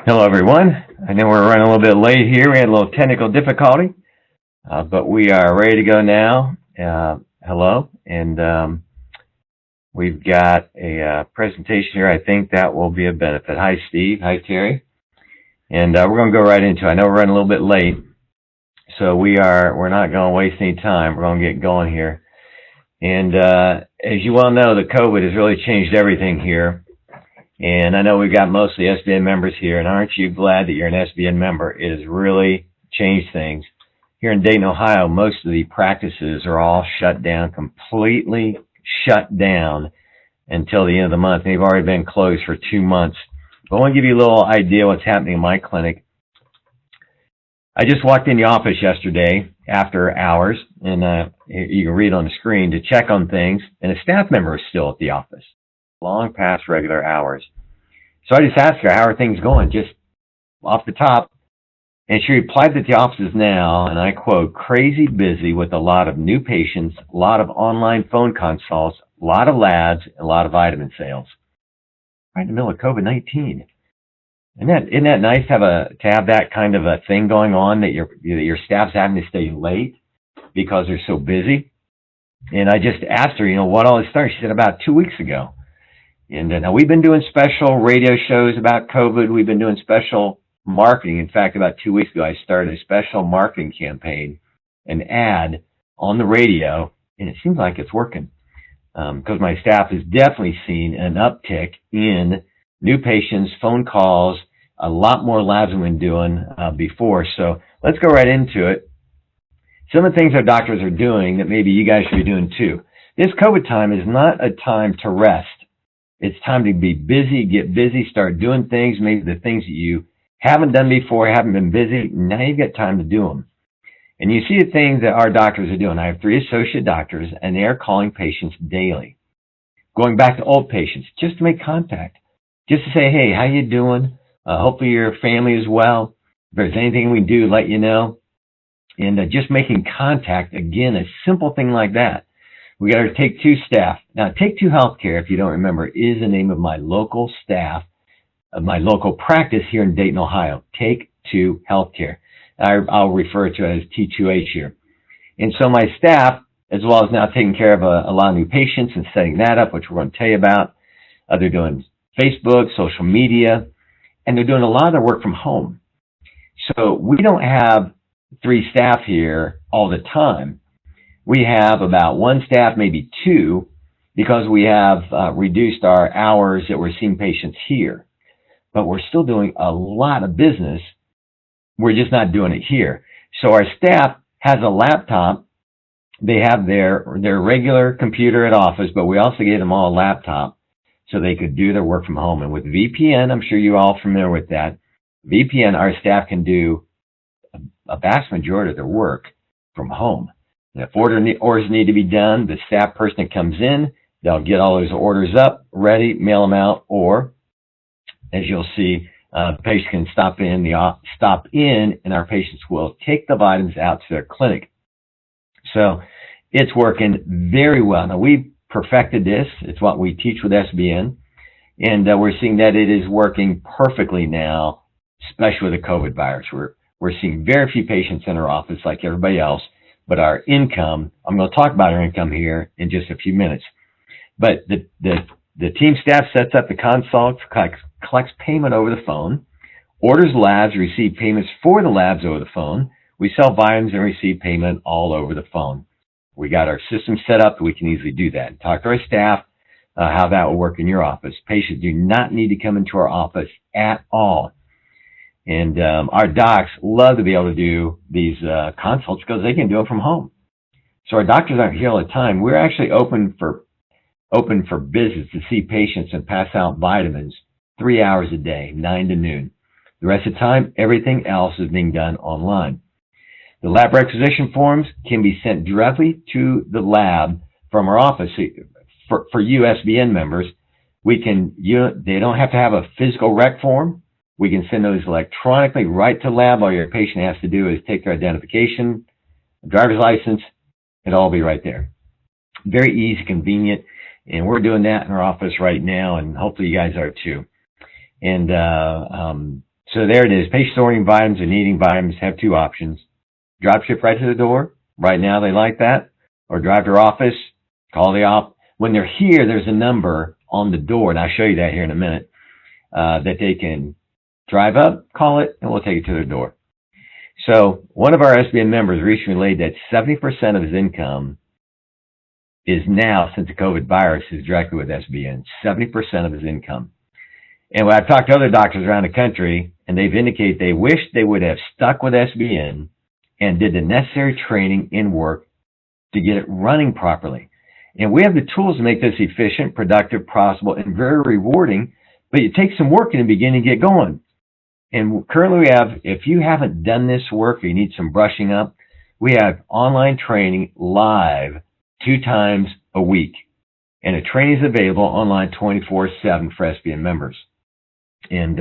Hello, everyone. I know we're running a little bit late here. We had a little technical difficulty, but we are ready to go now. Hello, and we've got a presentation here. I think that will be a benefit. Hi, Steve. Hi, Terry. And we're going to go right into it. I know we're running a little bit late, so we're not going to waste any time. We're going to get going here. And as you well know, the COVID has really changed everything here. And I know we've got mostly SBN members here, and aren't you glad that you're an SBN member? It has really changed things. Here in Dayton, Ohio, most of the practices are all shut down, completely shut down until the end of the month. They've already been closed for 2 months. But I want to give you a little idea what's happening in my clinic. I just walked in the office yesterday after hours, and you can read on the screen, to check on things, and a staff member is still at the office, long past regular hours. So I just asked her, how are things going, just off the top? And she replied that the office is now, and I quote, crazy busy with a lot of new patients, a lot of online phone consults, a lot of labs, and a lot of vitamin sales. Right in the middle of COVID-19. Isn't that nice to have that kind of a thing going on, that your staff's having to stay late because they're so busy? And I just asked her, what all this started. She said about 2 weeks ago. And now we've been doing special radio shows about COVID. We've been doing special marketing. In fact, about 2 weeks ago, I started a special marketing campaign, an ad on the radio, and it seems like it's working because my staff has definitely seen an uptick in new patients, phone calls, a lot more labs than we've been doing before. So let's go right into it. Some of the things our doctors are doing that maybe you guys should be doing too. This COVID time is not a time to rest. It's time to be busy, get busy, start doing things, maybe the things that you haven't done before, haven't been busy. Now you've got time to do them. And you see the things that our doctors are doing. I have 3 associate doctors, and they are calling patients daily, going back to old patients, just to make contact, just to say, hey, how you doing? Hopefully your family is well. If there's anything we do, let you know. And just making contact, again, a simple thing like that. We got our Take Two staff. Now, Take Two Healthcare, if you don't remember, is the name of my local staff, of my local practice here in Dayton, Ohio. Take Two Healthcare. I'll refer to it as T2H here. And so my staff, as well as now taking care of a lot of new patients and setting that up, which we're going to tell you about. They're doing Facebook, social media, and they're doing a lot of their work from home. So we don't have 3 staff here all the time. We have about 1 staff, maybe 2, because we have reduced our hours that we're seeing patients here. But we're still doing a lot of business. We're just not doing it here. So our staff has a laptop. They have their regular computer at office, but we also gave them all a laptop so they could do their work from home. And with VPN, I'm sure you're all familiar with that. VPN, our staff can do a vast majority of their work from home. And if orders need to be done, the staff person that comes in, they'll get all those orders up, ready, mail them out, or as you'll see, the patient can stop in, and our patients will take the vitamins out to their clinic. So it's working very well. Now, we've perfected this. It's what we teach with SBN, and we're seeing that it is working perfectly now, especially with the COVID virus. We're seeing very few patients in our office like everybody else, but our income, I'm going to talk about our income here in just a few minutes. But the team staff sets up the consult, collects payment over the phone, orders labs, receive payments for the labs over the phone. We sell vitamins and receive payment all over the phone. We got our system set up that we can easily do that. Talk to our staff how that will work in your office. Patients do not need to come into our office at all. And our docs love to be able to do these consults because they can do it from home. So our doctors aren't here all the time. We're actually open for visits to see patients and pass out vitamins 3 hours a day, 9 to noon. The rest of the time, everything else is being done online. The lab requisition forms can be sent directly to the lab from our office. For you SBN members, they don't have to have a physical rec form. We can send those electronically right to lab. All your patient has to do is take their identification, driver's license, it'll all be right there. Very easy, convenient, and we're doing that in our office right now, and hopefully you guys are too. And So there it is. Patients ordering vitamins and needing vitamins have two options. Drop ship right to the door. Right now they like that. Or drive to their office, call the op. When they're here, there's a number on the door, and I'll show you that here in a minute, that they can drive up, call it, and we'll take it to their door. So one of our SBN members recently relayed that 70% of his income is now, since the COVID virus, is directly with SBN. 70% of his income. And when I've talked to other doctors around the country, and they've indicated they wish they would have stuck with SBN and did the necessary training and work to get it running properly. And we have the tools to make this efficient, productive, profitable, and very rewarding, but it takes some work in the beginning to get going. And currently we have, if you haven't done this work or you need some brushing up, we have online training live 2 times a week. And the training is available online 24/7 for SBN members. And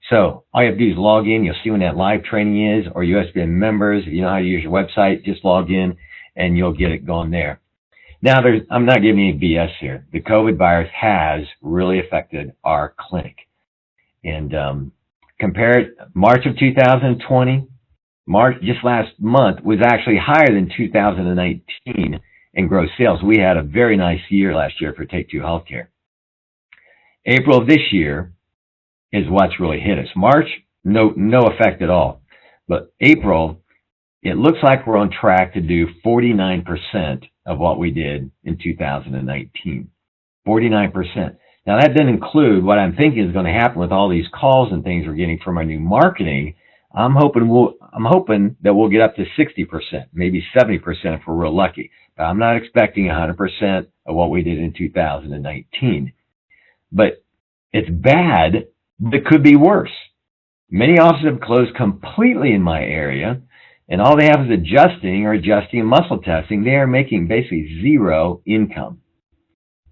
so all you have to do is log in. You'll see when that live training is, or you SBN members, if you know how to use your website, just log in and you'll get it going there. Now, I'm not giving you any BS here. The COVID virus has really affected our clinic. And compared March of 2020, March just last month was actually higher than 2019 in gross sales. We had a very nice year last year for Take 2 Healthcare. April of this year is what's really hit us. March, no effect at all. But April, it looks like we're on track to do 49% of what we did in 2019. 49%. Now, that doesn't include what I'm thinking is going to happen with all these calls and things we're getting from our new marketing. I'm hoping that we'll get up to 60%, maybe 70% if we're real lucky. But I'm not expecting 100% of what we did in 2019. But it's bad, but it could be worse. Many offices have closed completely in my area, and all they have is adjusting muscle testing. They are making basically zero income.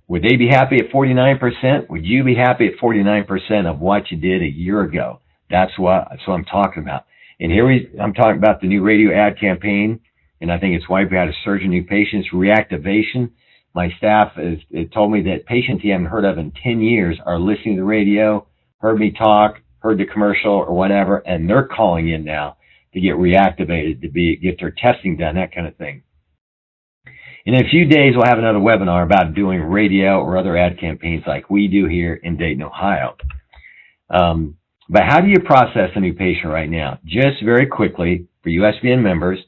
Would they be happy at 49%? Would you be happy at 49% of what you did a year ago? That's what I'm talking about. And here I'm talking about the new radio ad campaign, and I think it's why we had a surge in new patients. Reactivation. My staff has told me that patients you haven't heard of in 10 years are listening to the radio, heard me talk, heard the commercial or whatever, and they're calling in now to get reactivated, to get their testing done, that kind of thing. In a few days, we'll have another webinar about doing radio or other ad campaigns like we do here in Dayton, Ohio. But how do you process a new patient right now? Just very quickly, for SBN members,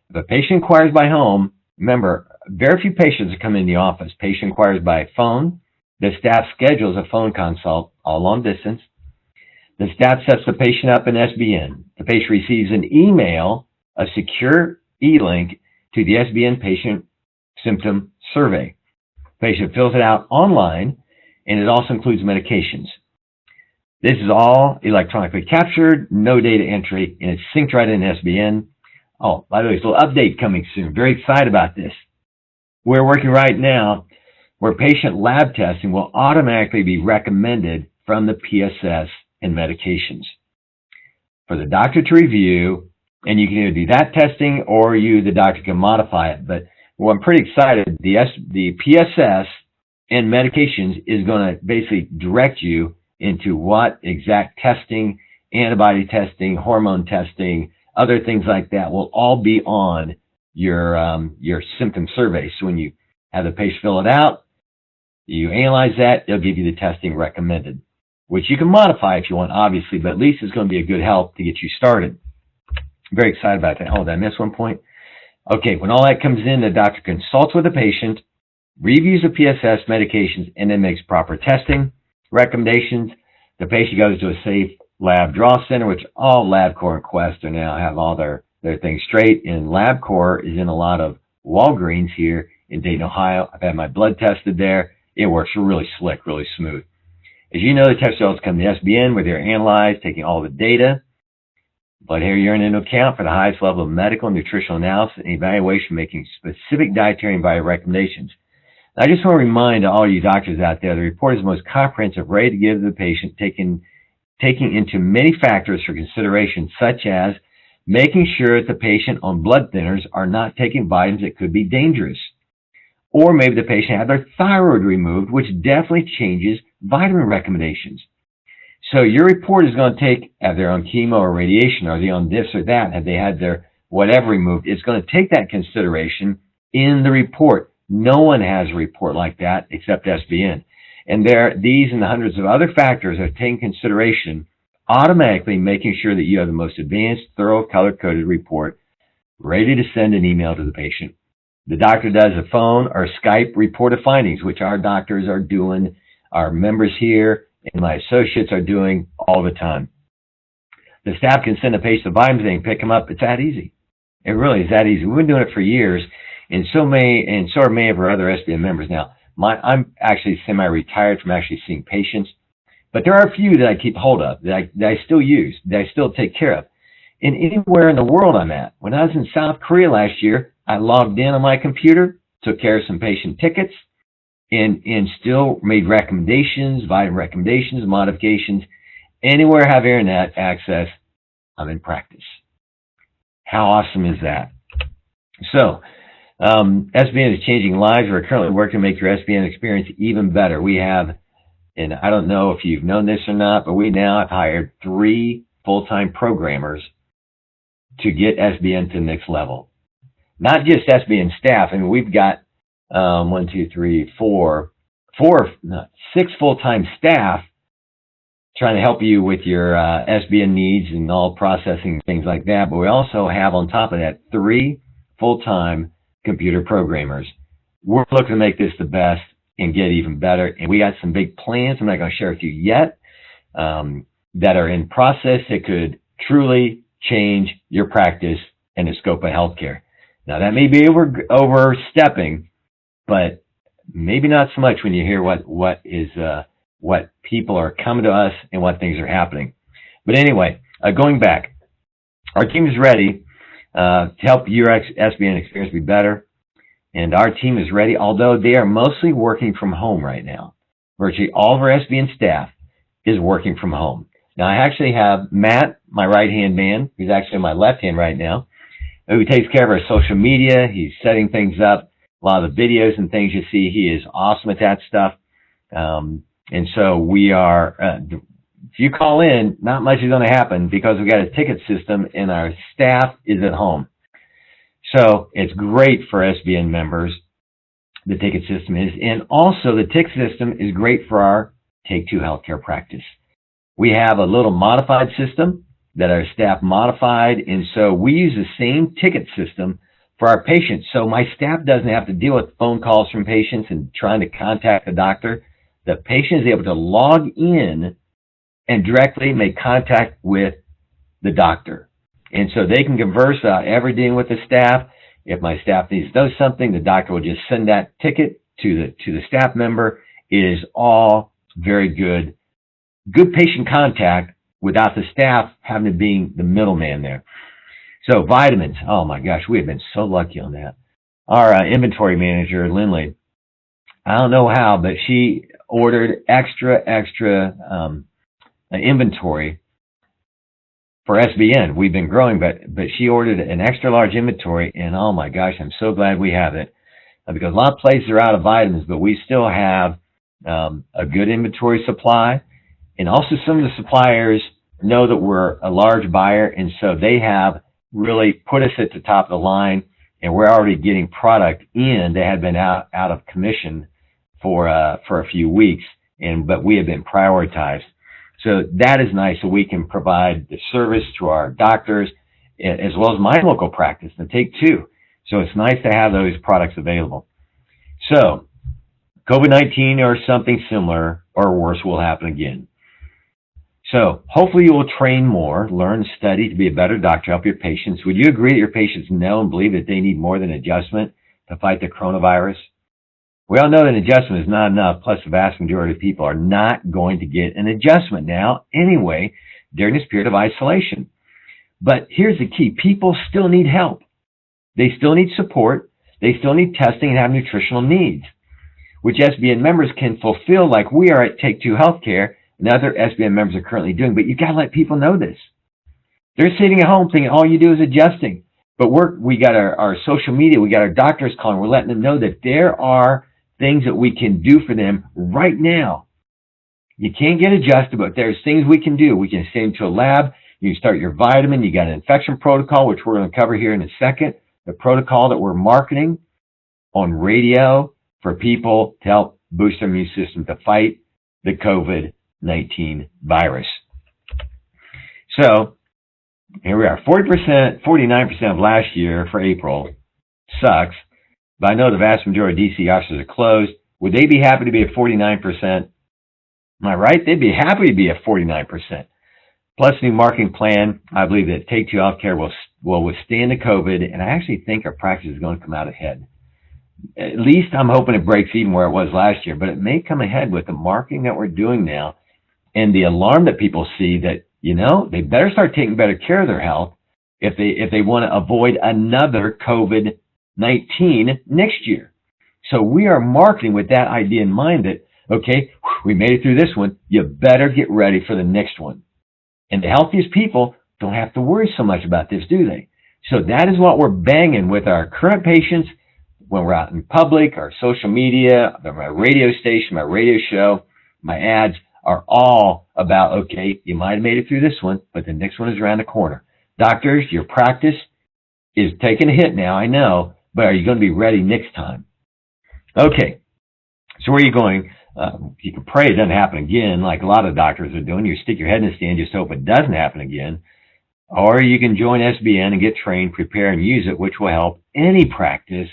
if a patient inquires by home, remember, very few patients come in the office. Patient inquires by phone. The staff schedules a phone consult, all long distance. The staff sets the patient up in SBN. The patient receives an email, a secure e-link to the SBN patient symptom survey. The patient fills it out online, and it also includes medications. This is all electronically captured, no data entry, and it's synced right in SBN. Oh, by the way, there's a little update coming soon. Very excited about this. We're working right now where patient lab testing will automatically be recommended from the PSS and medications for the doctor to review, and you can either do that testing or the doctor can modify it. But well, I'm pretty excited. The PSS and medications is going to basically direct you into what exact testing, antibody testing, hormone testing, other things like that will all be on your symptom survey. So when you have the patient fill it out, you analyze that, they'll give you the testing recommended, which you can modify if you want, obviously, but at least it's going to be a good help to get you started. I'm very excited about that. Oh, did I miss one point? Okay, when all that comes in, the doctor consults with the patient, reviews the PSS medications, and then makes proper testing recommendations. The patient goes to a safe lab draw center, which all LabCorp and Quest are now have all their things straight. And LabCorp is in a lot of Walgreens here in Dayton, Ohio. I've had my blood tested there. It works really slick, really smooth. As you know, the test results come to SBN where they're analyzed, taking all the data, blood, hair, urine into account for the highest level of medical and nutritional analysis and evaluation, making specific dietary and diet recommendations. I just want to remind all you doctors out there, the report is the most comprehensive, ready to give to the patient, taking into many factors for consideration, such as making sure that the patient on blood thinners are not taking vitamins that could be dangerous. Or maybe the patient had their thyroid removed, which definitely changes vitamin recommendations. So your report is going to take, have they on chemo or radiation, are they on this or that, have they had their whatever removed, it's going to take that consideration in the report. No one has a report like that except SBN. And these and the hundreds of other factors are taken consideration, automatically making sure that you have the most advanced, thorough, color-coded report ready to send an email to the patient. The doctor does a phone or Skype report of findings, which our doctors are doing, our members here and my associates are doing all the time. The staff can send a patient the vitamins, they can pick them up. It's that easy. It really is that easy. We've been doing it for years, and so are many of our other SBN members now. I'm actually semi-retired from actually seeing patients, but there are a few that I keep hold of, that I still use, that I still take care of. And anywhere in the world I'm at. When I was in South Korea last year, I logged in on my computer, took care of some patient tickets, and still made recommendations, vitamin recommendations, modifications. Anywhere I have internet access, I'm in practice. How awesome is that? So, SBN is changing lives. We're currently working to make your SBN experience even better. We have, and I don't know if you've known this or not, but we now have hired 3 full-time programmers to get SBN to the next level. Not just SBN staff. I mean, we've got 6 full-time staff trying to help you with your SBN needs and all processing, things like that. But we also have, on top of that, 3 full-time computer programmers. We're looking to make this the best and get even better. And we got some big plans I'm not going to share with you yet that are in process that could truly change your practice and the scope of healthcare. Now, that may be overstepping, but maybe not so much when you hear what people are coming to us and what things are happening. But anyway, going back, our team is ready to help your SBN experience be better. And our team is ready, although they are mostly working from home right now. Virtually all of our SBN staff is working from home. Now, I actually have Matt, my right-hand man, who's actually on my left hand right now, who takes care of our social media. He's setting things up. A lot of the videos and things you see, he is awesome at that stuff. And so we are, if you call in, not much is going to happen because we've got a ticket system and our staff is at home. So it's great for SBN members, the ticket system is. And also the ticket system is great for our Take 2 healthcare practice. We have a little modified system that our staff modified. And so we use the same ticket system for our patients. So my staff doesn't have to deal with phone calls from patients and trying to contact the doctor. The patient is able to log in and directly make contact with the doctor. And so they can converse everything with the staff. If my staff needs to know something, the doctor will just send that ticket to the staff member. It is all very good patient contact without the staff having to be the middleman there. So vitamins, oh my gosh, we have been so lucky on that. Our inventory manager, Lindley, I don't know how, but she ordered extra inventory for SBN. We've been growing, but she ordered an extra large inventory, and oh my gosh, I'm so glad we have it. Because a lot of places are out of vitamins, but we still have a good inventory supply. And also some of the suppliers know that we're a large buyer, and so they have really put us at the top of the line, and we're already getting product in that had been out of commission for a few weeks, but we have been prioritized. So that is nice, so we can provide the service to our doctors as well as my local practice, and Take 2. So it's nice to have those products available. So COVID-19 or something similar or worse will happen again. So hopefully you will train more, learn, study to be a better doctor, help your patients. Would you agree that your patients know and believe that they need more than adjustment to fight the coronavirus? We all know that adjustment is not enough, plus the vast majority of people are not going to get an adjustment now anyway during this period of isolation. But here's the key. People still need help. They still need support. They still need testing and have nutritional needs, which SBN members can fulfill like we are at Take 2 Healthcare and other SBN members are currently doing. But you got to let people know this. They're sitting at home thinking all you do is adjusting. But we got our social media. We got our doctors calling. We're letting them know that there are things that we can do for them right now. You can't get adjusted, but there's things we can do. We can send to a lab. You can start your vitamin. You got an infection protocol, which we're going to cover here in a second. The protocol that we're marketing on radio for people to help boost their immune system to fight the COVID-19 virus. So here we are, 40%, 49% of last year for April. Sucks. But I know the vast majority of DC offices are closed. Would they be happy to be at 49%? Am I right? They'd be happy to be at 49%. Plus, new marketing plan, I believe that Take Two Healthcare will withstand the COVID, and I actually think our practice is going to come out ahead. At least I'm hoping it breaks even where it was last year, but it may come ahead with the marketing that we're doing now and the alarm that people see that, they better start taking better care of their health if they want to avoid another COVID-19 next year. So we are marketing with that idea in mind that, okay, we made it through this one. You better get ready for the next one. And the healthiest people don't have to worry so much about this, do they? So that is what we're banging with our current patients when we're out in public, our social media, my radio station, my radio show, my ads are all about, okay, you might have made it through this one, but the next one is around the corner. Doctors, your practice is taking a hit now, I know, but are you going to be ready next time? Okay, so where are you going? You can pray it doesn't happen again, like a lot of doctors are doing. You stick your head in the sand, just hope it doesn't happen again. Or you can join SBN and get trained, prepare, and use it, which will help any practice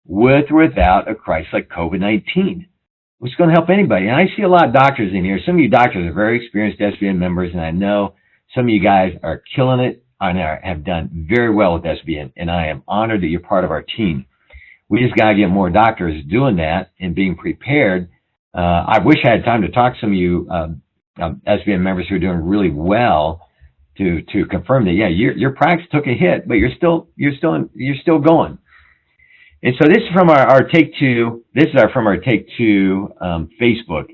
with or without a crisis like COVID-19. It's going to help anybody. And I see a lot of doctors in here. Some of you doctors are very experienced SBN members, and I know some of you guys are killing it and have done very well with SBN, and I am honored that you're part of our team. We just got to get more doctors doing that and being prepared. I wish I had time to talk to some of you SBN members who are doing really well to confirm that, yeah, your practice took a hit, but you're still going. And so this is from our Take Two. This is from our Take Two Facebook.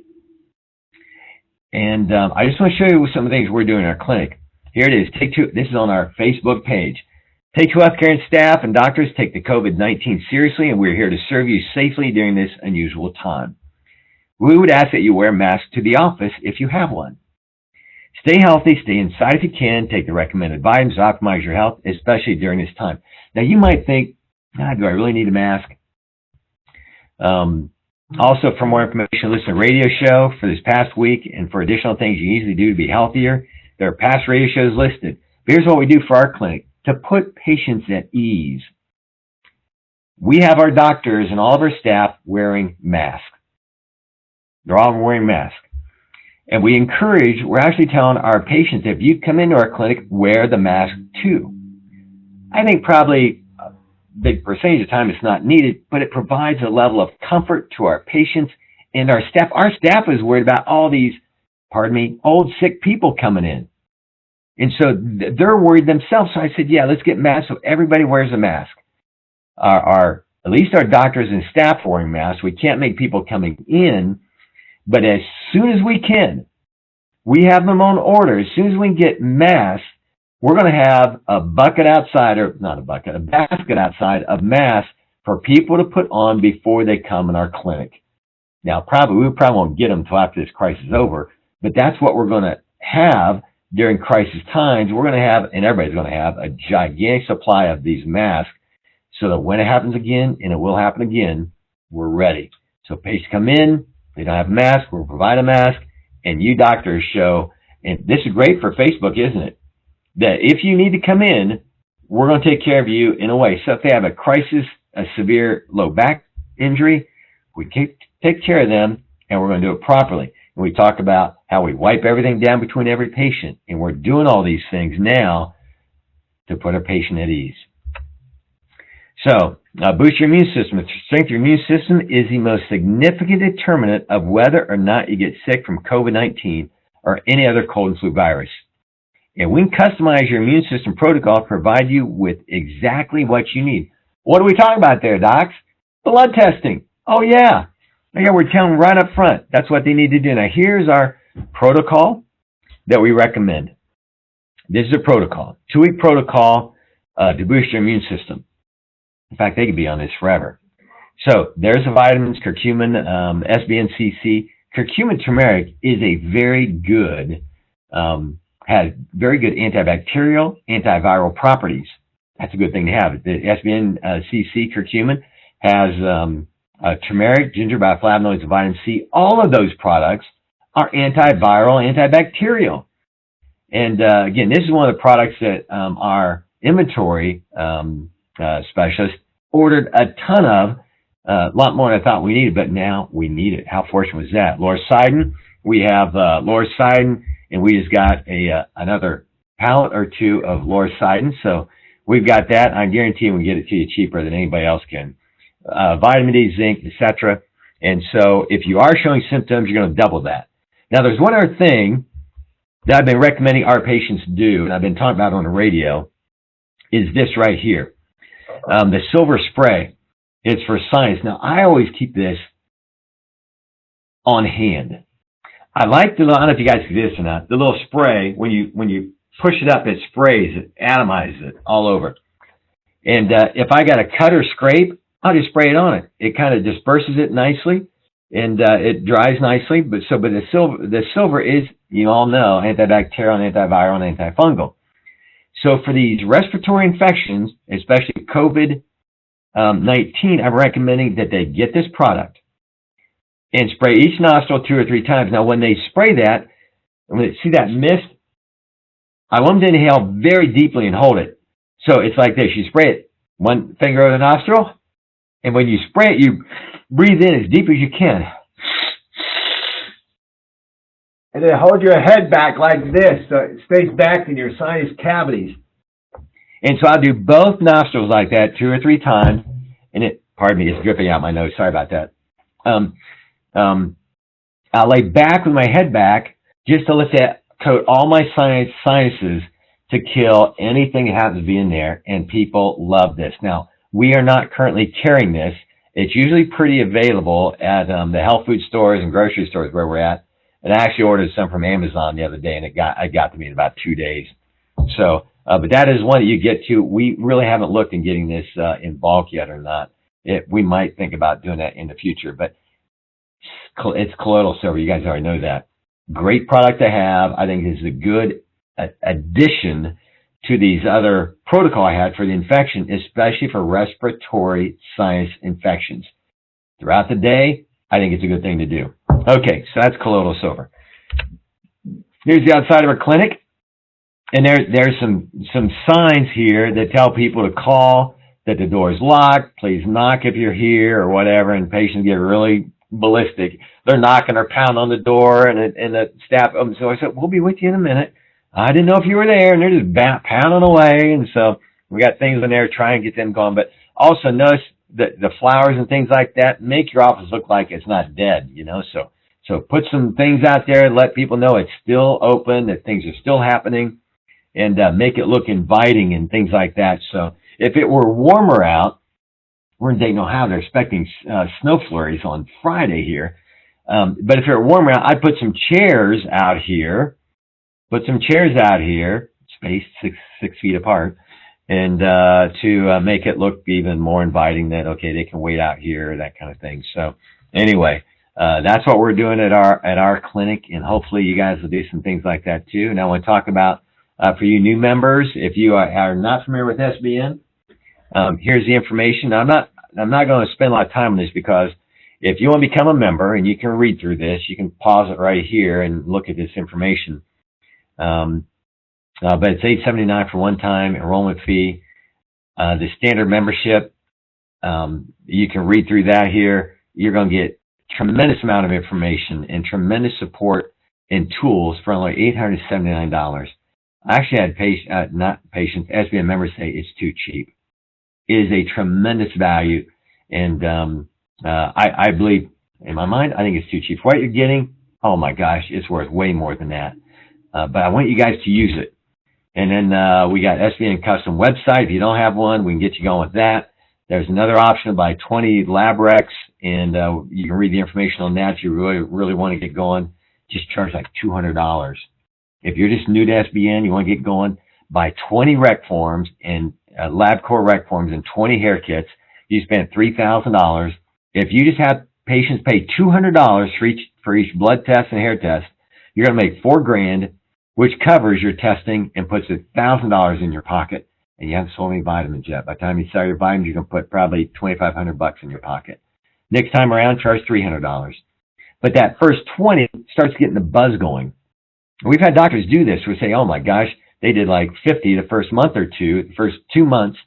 And I just want to show you some of the things we're doing in our clinic. Here it is. Take Two. This is on our Facebook page. Take Two Healthcare and staff and doctors take the COVID-19 seriously, and we're here to serve you safely during this unusual time. We would ask that you wear a mask to the office if you have one. Stay healthy, stay inside if you can, take the recommended vitamins to optimize your health, especially during this time. Now, you might think, do I really need a mask? Also, for more information, listen to a radio show for this past week and for additional things you easily do to be healthier. There are past radio shows listed. But here's what we do for our clinic to put patients at ease. We have our doctors and all of our staff wearing masks. They're all wearing masks. And we're actually telling our patients, if you come into our clinic, wear the mask too. I think probably a big percentage of the time it's not needed, but it provides a level of comfort to our patients and our staff. Our staff is worried about all these, old sick people coming in. And so they're worried themselves. So I said, yeah, let's get masks so everybody wears a mask. At least our doctors and staff are wearing masks. We can't make people coming in. But as soon as we can, we have them on order. As soon as we can get masks, we're going to have a basket outside of masks for people to put on before they come in our clinic. Now, we probably won't get them until after this crisis is over, but that's what we're going to have during crisis times. We're going to have, and everybody's going to have, a gigantic supply of these masks so that when it happens again, and it will happen again, we're ready. So patients come in, they don't have a mask, we'll provide a mask, and you doctors show, and this is great for Facebook, isn't it? That if you need to come in, we're going to take care of you in a way. So if they have a crisis, a severe low back injury, we take care of them, and we're going to do it properly. And we talk about how we wipe everything down between every patient, and we're doing all these things now to put our patient at ease. So, boost your immune system. The strength of your immune system is the most significant determinant of whether or not you get sick from COVID-19 or any other cold and flu virus. And we can customize your immune system protocol to provide you with exactly what you need. What are we talking about there, docs? Blood testing. Oh, yeah. We're telling them right up front. That's what they need to do. Now, here's our protocol that we recommend. This is a protocol, 2-week protocol to boost your immune system. In fact, they could be on this forever. So there's the vitamins, curcumin, SBN-CC. curcumin turmeric is a very good, has very good antibacterial, antiviral properties. That's a good thing to have. The SBN-CC curcumin has turmeric, ginger, bioflavonoids, and vitamin C. All of those products are antiviral, antibacterial. And again, this is one of the products that our inventory specialist ordered a ton of, a lot more than I thought we needed, but now we need it. How fortunate was that? Lorcidin, we have Lorcidin, and we just got another pallet or two of Lorcidin, so we've got that. I guarantee we can get it to you cheaper than anybody else can. Vitamin D, zinc, etc. And so if you are showing symptoms, you're going to double that. Now, there's one other thing that I've been recommending our patients do, and I've been talking about on the radio, is this right here. The silver spray. It's for sinus. Now, I always keep this on hand. I like the, I don't know if you guys see this or not, the little spray, when you push it up, it sprays, it atomizes it all over. And if I got a cut or scrape, I'll just spray it on it. It kind of disperses it nicely, and it dries nicely. But the silver is, you all know, antibacterial, antiviral, and antifungal. So for these respiratory infections, especially COVID-19, I'm recommending that they get this product and spray each nostril 2 or 3 times. Now, when they spray that, when they see that mist, I want them to inhale very deeply and hold it. So it's like this. You spray it one finger over the nostril, and when you spray it, you breathe in as deep as you can. And then hold your head back like this so it stays back in your sinus cavities. And so I'll do both nostrils like that 2 or 3 times. And it, pardon me, it's dripping out my nose. Sorry about that. I'll lay back with my head back just to let that coat all my sinuses to kill anything that happens to be in there. And people love this. Now, we are not currently carrying this. It's usually pretty available at the health food stores and grocery stores where we're at. And I actually ordered some from Amazon the other day, and it got to me in about 2 days. So, but that is one that you get to. We really haven't looked in getting this in bulk yet or not. We might think about doing that in the future, but it's colloidal silver. You guys already know that. Great product to have. I think it's a good addition to these other protocol I had for the infection, especially for respiratory sinus infections. Throughout the day, I think it's a good thing to do. Okay, so that's colloidal silver. Here's the outside of our clinic. And there's some signs here that tell people to call, that the door is locked, please knock if you're here or whatever, and patients get really ballistic. They're knocking or pounding on the door, and the staff opens the door. I said, we'll be with you in a minute. I didn't know if you were there, and they're just pounding away, and so we got things in there trying to get them going. But also notice that the flowers and things like that make your office look like it's not dead, you know. So put some things out there and let people know it's still open, that things are still happening, and make it look inviting and things like that. So if it were warmer out, we're in Dayton, Ohio, they're expecting snow flurries on Friday here. But if it were warmer out, I'd put some chairs out here, spaced six feet apart, and to make it look even more inviting that, okay, they can wait out here, that kind of thing. So anyway, that's what we're doing at our clinic, and hopefully you guys will do some things like that too. Now I want to talk about, for you new members, if you are not familiar with SBN, here's the information. Now, I'm not going to spend a lot of time on this, because if you want to become a member, and you can read through this, you can pause it right here and look at this information. But it's $8.79 for one-time enrollment fee. The standard membership, you can read through that here. You're going to get tremendous amount of information and tremendous support and tools for only $879. I actually had SBN members say it's too cheap. It is a tremendous value, and I believe, in my mind, I think it's too cheap. For what you're getting, oh my gosh, it's worth way more than that. But I want you guys to use it. And then we got SBN custom website. If you don't have one, we can get you going with that. There's another option to buy 20 lab recs, and you can read the information on that if you really want to get going. Just charge like $200. If you're just new to SBN, you want to get going, buy 20 rec forms and LabCorp rec forms and 20 hair kits. You spend $3,000. If you just have patients pay $200 for each blood test and hair test, you're going to make $4,000, which covers your testing and puts $1,000 in your pocket. And you haven't sold any vitamins yet. By the time you sell your vitamins, you can put probably $2,500 in your pocket. Next time around, charge $300. But that first 20 starts getting the buzz going. We've had doctors do this. We say, oh my gosh, they did like 50 the first month or two, the first 2 months,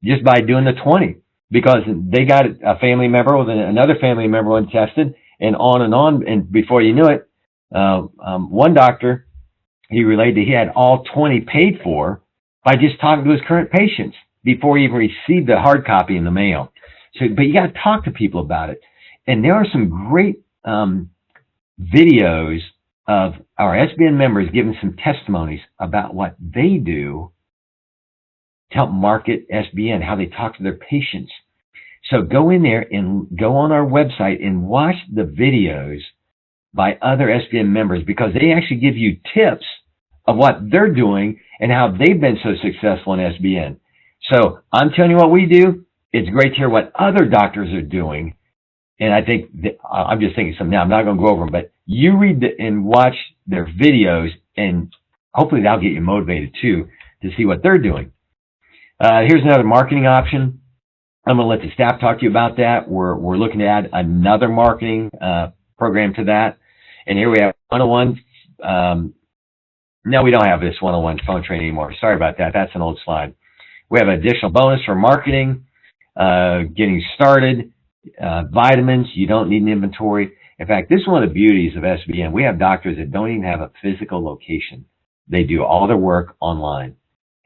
just by doing the 20, because they got a family member with another family member when tested, and on. And before you knew it, one doctor, he relayed that he had all 20 paid for by just talking to his current patients before he even received the hard copy in the mail. So, but you got to talk to people about it. And there are some great videos of our SBN members giving some testimonies about what they do to help market SBN, how they talk to their patients. So go in there and go on our website and watch the videos by other SBN members, because they actually give you tips of what they're doing and how they've been so successful in SBN. So I'm telling you what we do. It's great to hear what other doctors are doing. And I think I'm just thinking something now. I'm not going to go over them, but you read and watch their videos, and hopefully that'll get you motivated too to see what they're doing. Here's another marketing option. I'm going to let the staff talk to you about that. We're looking to add another marketing program to that. And here we have one-on-one. No, we don't have this one-on-one phone training anymore. Sorry about that. That's an old slide. We have an additional bonus for marketing, getting started, vitamins. You don't need an inventory. In fact, this is one of the beauties of SBN. We have doctors that don't even have a physical location. They do all their work online.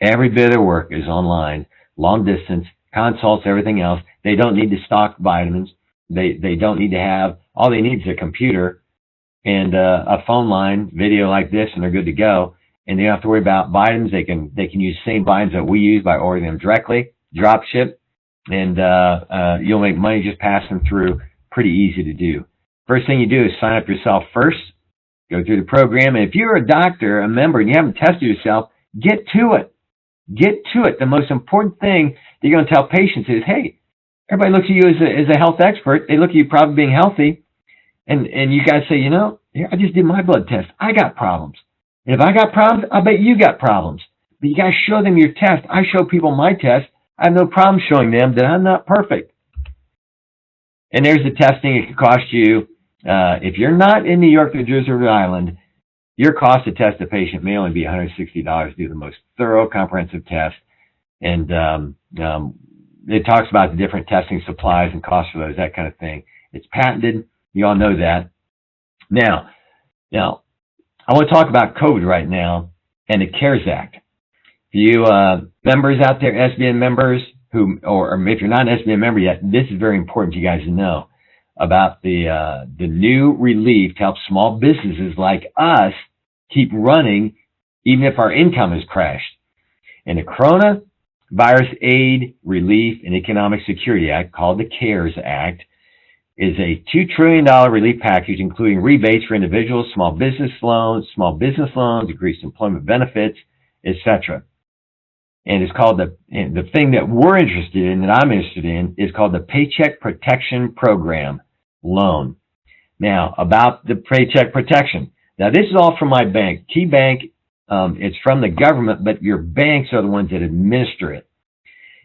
Every bit of their work is online, long distance, consults, everything else. They don't need to stock vitamins. They don't need to have, all they need is a computer and a phone line, video like this, and they're good to go. And they don't have to worry about vitamins. They can use the same vitamins that we use by ordering them directly, drop ship, and you'll make money just passing through. Pretty easy to do. First thing you do is sign up yourself first, go through the program, and if you're a doctor, a member, and you haven't tested yourself, get to it. Get to it. The most important thing that you're going to tell patients is, hey, everybody looks at you as a health expert. They look at you probably being healthy. And you guys say, here, I just did my blood test. I got problems. And if I got problems, I bet you got problems. But you got to show them your test. I show people my test. I have no problem showing them that I'm not perfect. And there's the testing. It could cost you, if you're not in New York, New Jersey, or Rhode Island, your cost to test a patient may only be $160 to do the most thorough, comprehensive test. And it talks about the different testing supplies and costs for those, that kind of thing. It's patented. You all know that. Now, I want to talk about COVID right now and the CARES Act. For you members out there, SBN members, or if you're not an SBN member yet, this is very important for you guys to know about the new relief to help small businesses like us keep running even if our income has crashed. And the Coronavirus Aid, Relief, and Economic Security Act, called the CARES Act, is a $2 trillion relief package, including rebates for individuals, small business loans, increased employment benefits, etc. And it's called the thing that we're interested in, that I'm interested in, is called the Paycheck Protection Program loan. Now, about the Paycheck Protection. Now, this is all from my bank, Key Bank. It's from the government, but your banks are the ones that administer it.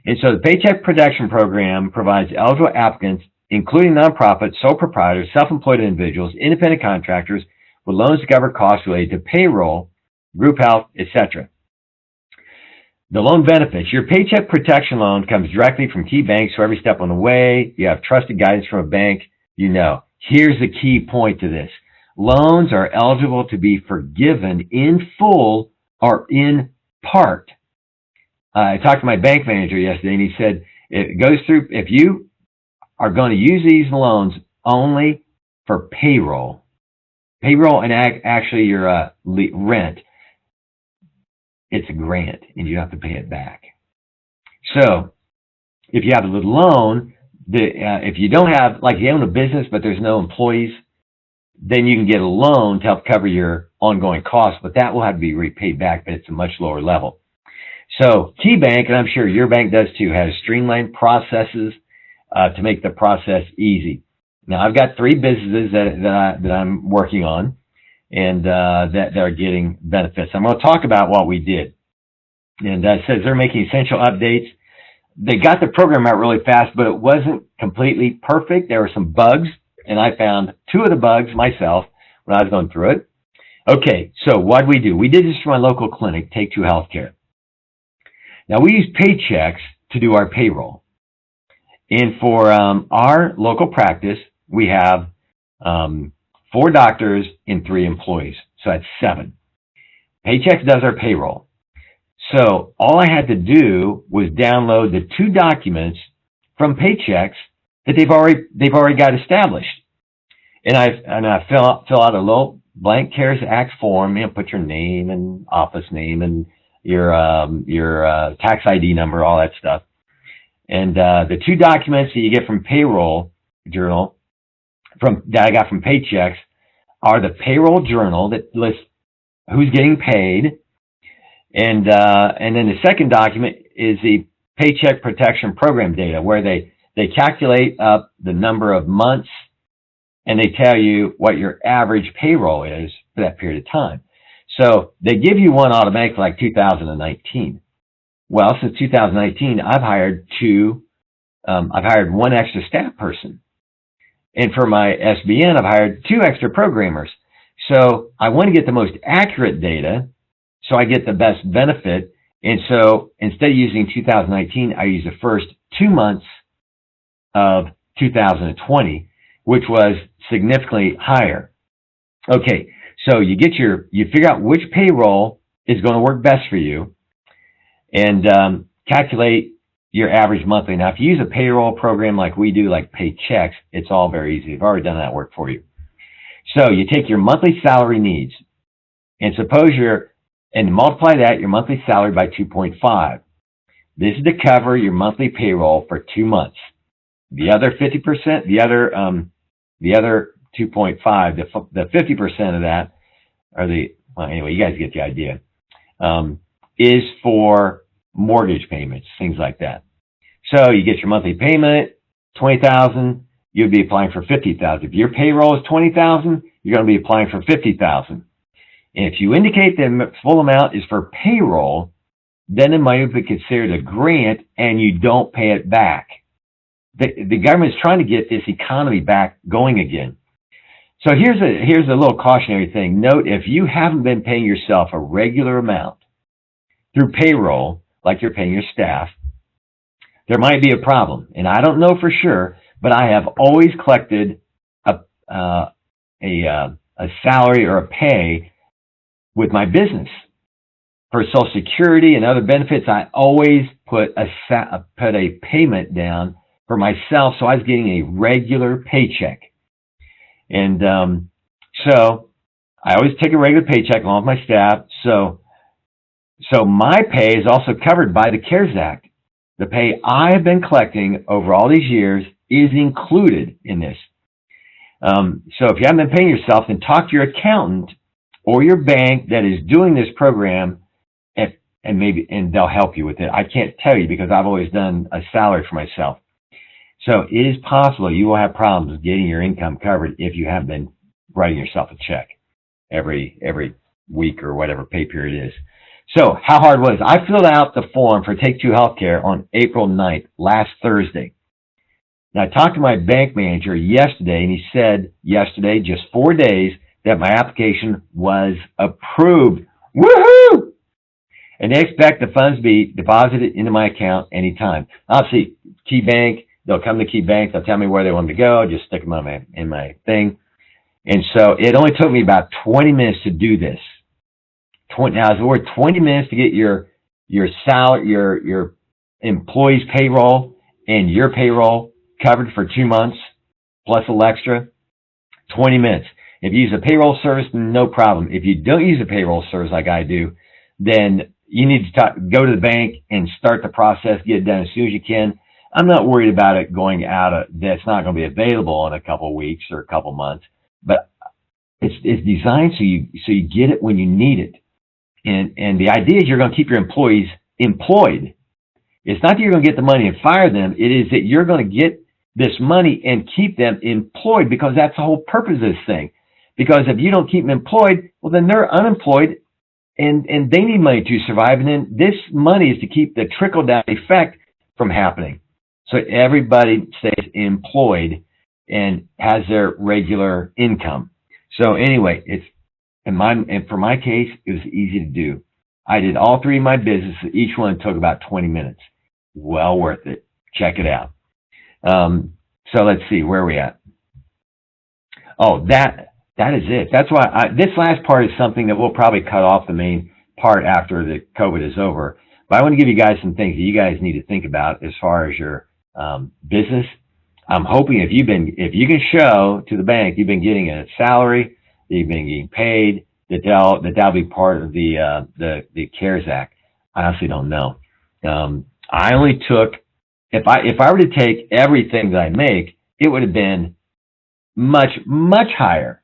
And so the Paycheck Protection Program provides eligible applicants, including nonprofits, sole proprietors, self-employed individuals, independent contractors, with loans to cover costs related to payroll, group health, etc. The loan benefits. Your Paycheck Protection loan comes directly from Key Bank, so every step on the way, you have trusted guidance from a bank, Here's the key point to this. Loans are eligible to be forgiven in full or in part. I talked to my bank manager yesterday, and he said it goes through, if you are going to use these loans only for payroll and actually your rent, it's a grant and you have to pay it back. So if you have a little loan, if you don't have, like you own a business but there's no employees, then you can get a loan to help cover your ongoing costs, but that will have to be repaid back, but it's a much lower level. So Key Bank, and I'm sure your bank does too, has streamlined processes to make the process easy. Now I've got 3 businesses that I'm working on, and that are getting benefits. I'm going to talk about what we did. And it says they're making essential updates. They got the program out really fast, but it wasn't completely perfect. There were some bugs, and I found 2 of the bugs myself when I was going through it. Okay, so what did we do? We did this for my local clinic, Take 2 Healthcare. Now, we use paychecks to do our payroll. And for our local practice, we have 4 doctors and 3 employees. So that's 7. Paychecks does our payroll. So all I had to do was download the 2 documents from Paychecks that they've already got established. And I fill out a little blank CARES Act form, put your name and office name and your tax ID number, all that stuff. And the 2 documents that you get from payroll journal that I got from Paychecks are the payroll journal that lists who's getting paid, and then the second document is the Paycheck Protection Program data, where they calculate up the number of months, and they tell you what your average payroll is for that period of time. So they give you one automatic like 2019. Well, since 2019, I've hired 1 extra staff person. And for my SBN, I've hired 2 extra programmers. So I want to get the most accurate data so I get the best benefit. And so instead of using 2019, I use the first 2 months of 2020, which was significantly higher. Okay, so you figure out which payroll is going to work best for you, and calculate your average monthly. Now, if you use a payroll program like we do, like Paychecks, it's all very easy. I've already done that work for you. So you take your monthly salary needs, and multiply that, your monthly salary, by 2.5. This is to cover your monthly payroll for 2 months. The other 50%, the other 2.5, the 50% of that anyway, you guys get the idea, is for mortgage payments, things like that. So you get your monthly payment, $20,000, you'd be applying for $50,000. If your payroll is $20,000, you're going to be applying for $50,000. And if you indicate the full amount is for payroll, then it might be considered a grant and you don't pay it back. The government is trying to get this economy back going again. So here's a little cautionary thing. Note, if you haven't been paying yourself a regular amount through payroll, like you're paying your staff, there might be a problem. And I don't know for sure, but I have always collected a salary or a pay with my business. For Social Security and other benefits, I always put a payment down for myself, so I was getting a regular paycheck. And so I always take a regular paycheck along with my staff. So my pay is also covered by the CARES Act. The pay I've been collecting over all these years is included in this. So if you haven't been paying yourself, then talk to your accountant or your bank that is doing this program, and they'll help you with it. I can't tell you because I've always done a salary for myself. So it is possible you will have problems getting your income covered if you haven't been writing yourself a check every week or whatever pay period is. So how hard was it? I filled out the form for Take 2 Healthcare on April 9th, last Thursday. Now, I talked to my bank manager yesterday, and he said yesterday, just 4 days, that my application was approved. Woohoo! And they expect the funds to be deposited into my account anytime. Obviously, Key Bank, they'll come to Key Bank, they'll tell me where they want me to go, just stick them in my thing. And so it only took me about 20 minutes to do this. Now, it's worth 20 minutes to get your salary, your employee's payroll and your payroll covered for 2 months, plus a little extra. 20 minutes. If you use a payroll service, no problem. If you don't use a payroll service like I do, then you need to go to the bank and start the process, get it done as soon as you can. I'm not worried about it going out. That's not going to be available in a couple of weeks or a couple of months, but it's designed so you get it when you need it. And the idea is you're going to keep your employees employed. It's not that you're going to get the money and fire them. It is that you're going to get this money and keep them employed, because that's the whole purpose of this thing. Because if you don't keep them employed, well, then they're unemployed and they need money to survive. And then this money is to keep the trickle down effect from happening. So everybody stays employed and has their regular income. So anyway, and for my case, it was easy to do. I did all three of my businesses. Each one took about 20 minutes. Well worth it. Check it out. So let's see, where are we at? Oh, that is it. That's why this last part is something that we'll probably cut off the main part after the COVID is over. But I want to give you guys some things that you guys need to think about as far as your business. I'm hoping if you can show to the bank you've been getting a salary, that you've been getting paid, that'll be part of the CARES Act. I honestly don't know. I only took, if I were to take everything that I make, it would have been much higher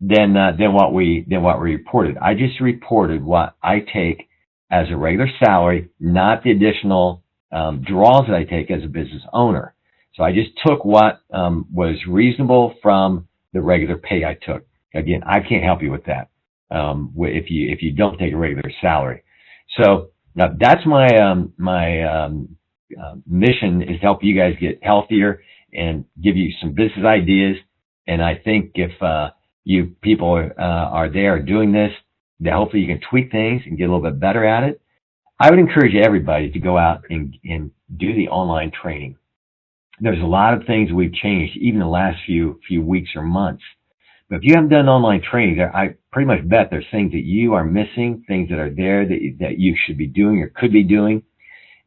than what we reported. I just reported what I take as a regular salary, not the additional draws that I take as a business owner. So I just took what was reasonable from the regular pay I took. Again, I can't help you with that if you don't take a regular salary. So now that's my mission, is to help you guys get healthier and give you some business ideas. And I think if you people are there doing this, that hopefully you can tweak things and get a little bit better at it. I would encourage everybody to go out and do the online training. There's a lot of things we've changed, even the last few weeks or months. But if you haven't done online training, I pretty much bet there's things that you are missing, things that are there that you should be doing or could be doing,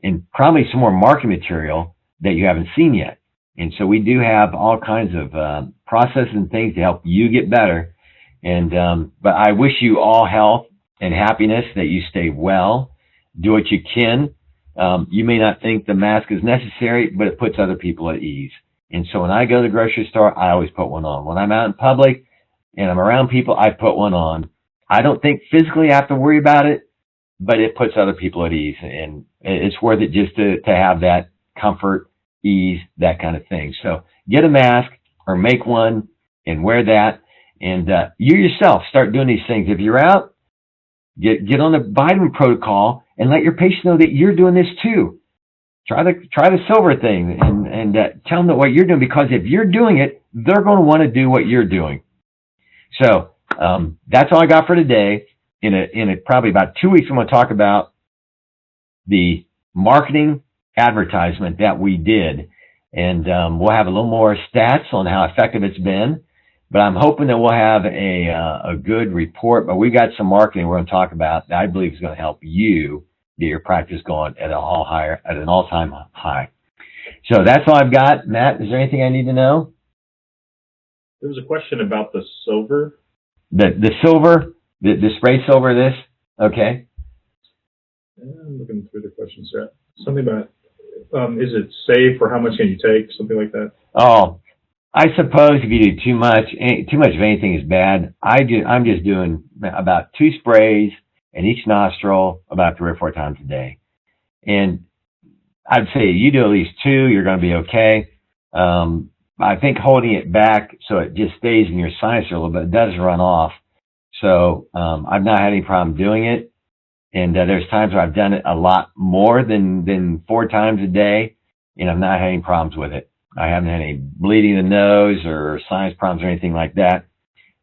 and probably some more marketing material that you haven't seen yet. And so we do have all kinds of processes and things to help you get better. And but I wish you all health and happiness, that you stay well, do what you can. You may not think the mask is necessary, but it puts other people at ease. And so when I go to the grocery store, I always put one on. When I'm out in public and I'm around people, I put one on. I don't think physically I have to worry about it, but it puts other people at ease. And it's worth it just to have that comfort, ease, that kind of thing. So get a mask or make one and wear that. And you yourself start doing these things. If you're out, get on the vitamin protocol and let your patient know that you're doing this too. Try the silver thing and tell them what you're doing, because if you're doing it, they're going to want to do what you're doing. So that's all I got for today. In probably about 2 weeks, I'm going to talk about the marketing advertisement that we did, and we'll have a little more stats on how effective it's been. But I'm hoping that we'll have a good report. But we got some marketing we're going to talk about that I believe is going to help you get your practice going at an all-time high. So that's all I've got. Matt, is there anything I need to know? There was a question about the silver. The silver, the spray silver. This, okay. I'm looking through the questions. Something about is it safe, or how much can you take? Something like that. Oh, I suppose if you do too much of anything is bad. I'm just doing about 2 sprays in each nostril about 3 or 4 times a day. And I'd say you do at least 2, you're going to be okay. I think holding it back so it just stays in your sinus a little bit, it does run off. So I've not had any problem doing it. And there's times where I've done it a lot more than 4 times a day, and I've not had any problems with it. I haven't had any bleeding in the nose or sinus problems or anything like that.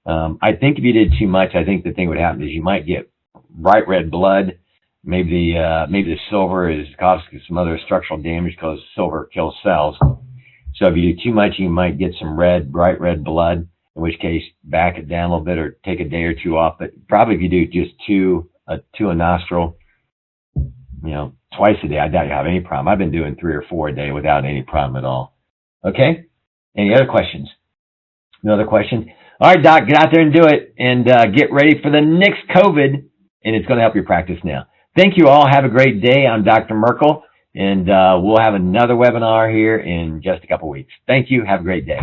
I think if you did too much, I think the thing would happen is you might get bright red blood. Maybe the silver is causing some other structural damage, because silver kills cells. So if you do too much, you might get some bright red blood, in which case back it down a little bit or take a day or 2 off. But probably if you do just 2 a nostril, twice a day, I doubt you have any problem. I've been doing 3 or 4 a day without any problem at all. Okay? Any other questions? No other questions? All right, Doc, get out there and do it, and get ready for the next COVID, and it's going to help your practice now. Thank you all. Have a great day. I'm Dr. Merkel, and we'll have another webinar here in just a couple weeks. Thank you. Have a great day.